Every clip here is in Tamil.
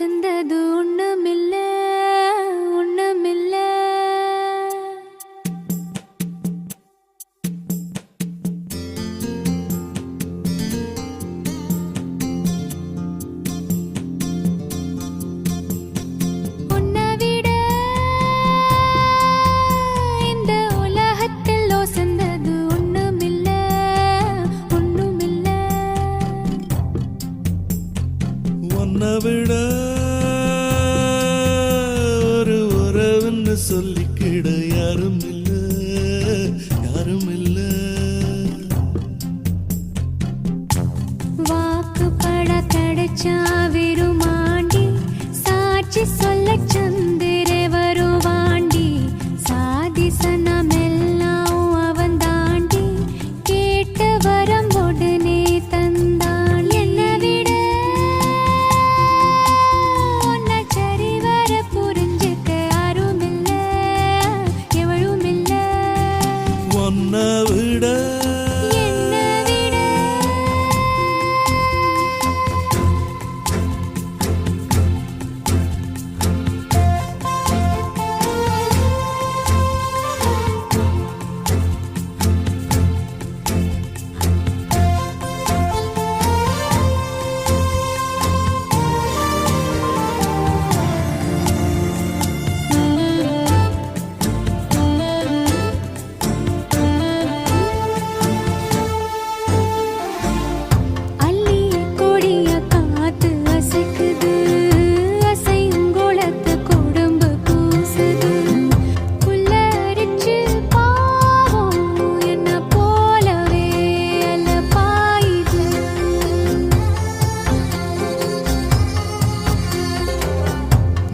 ஒசந்தது ஒண்ணுமில்ல ஒண்ணுமில்ல. விட ஒரு உறவுன்னு சொல்லிக்கிட யாரும் இல்ல யாரும் இல்ல. வாக்குப்பட கிடைச்சா விருமாண்டி சாட்சி சொல்ல சந்திர வருவாண்டி சாதி சனமெல்லாம் அவன் தாண்டி கேட்டு வரம் உடனே தந்தான். என்ன விட உன்னை விட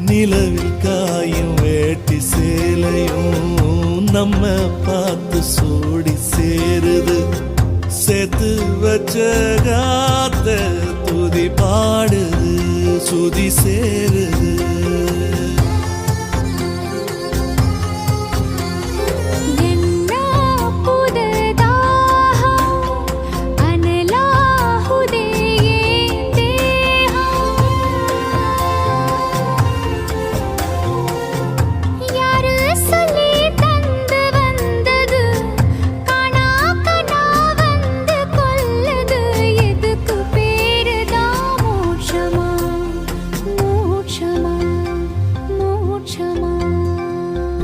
நிலவில் காயும் வேட்டி சேலையும் நம்ம பார்த்து சோடி சேருது. சேர்த்து வச்ச காத்த துதி பாடுது சுதி சேருது.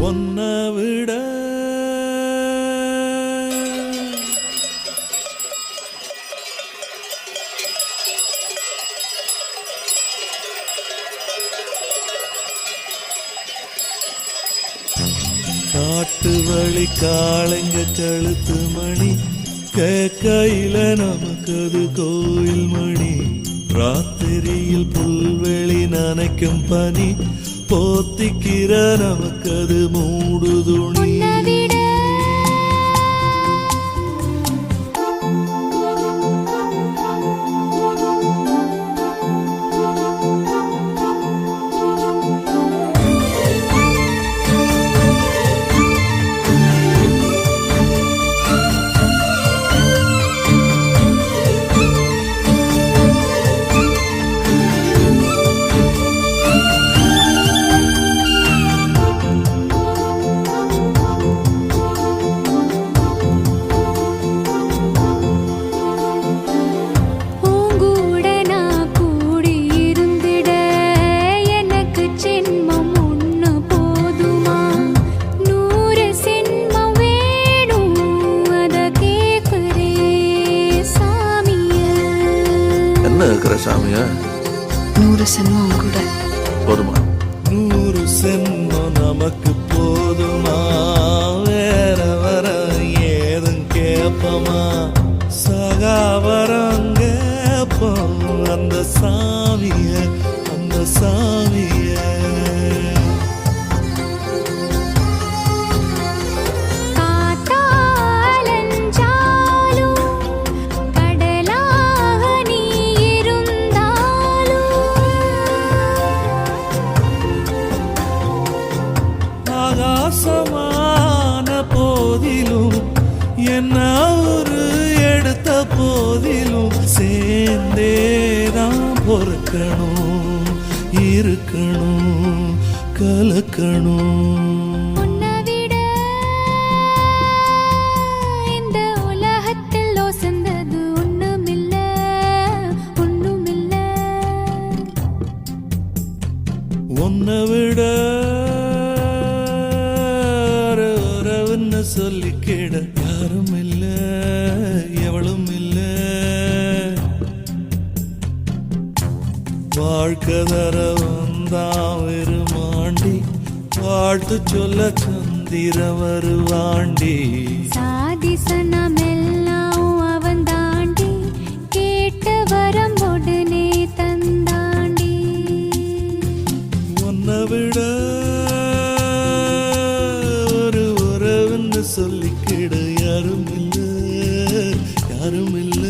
உன்னை விட காட்டு வழி காளைங்க கழுத்து மணி கேக்கையில நமக்கு அது கோயில் மணி. ராத்திரியில் புல்வெளி நனைக்கும் பனி போத்திக்கிற நமக்கு அது மூடு துணி. இருக்கிற சாமிய 100 சென்மம் கூட போதுமா? 100 சென்மம் நமக்கு போதுமா? வேற வர ஏதும் கேப்பமா? சகாவரம் கேப்போம் அந்த சாமிய அந்த சாமிய. ஆகாசமான போதிலும் என்ன ஒரு எடுத்த போதிலும் சேர்ந்தேதான் பொறுக்கணும். இருக்கணும் கலக்கணும். உன்னை விட இந்த உலகத்தில் ஒசந்தது ஒண்ணுமில்ல ஒண்ணுமில்ல. உன்னை விட உறவுன்னு சொல்லிக்கிட யாரும் இல்ல எவளும் இல்ல. வாழ்க்கை தர வந்தான் வெறுமாண்டி, வாழ்த்து சொல்ல சந்திர வருவாண்டி. சாதி சனமெல்லாம் அவன் தாண்டி, கேட்ட வரம் உடனே தந்தாண்டி. உன்னை விட ஒரு உறவுன்னு சொல்லிக்கிட யாரும் இல்ல யாரும் இல்ல.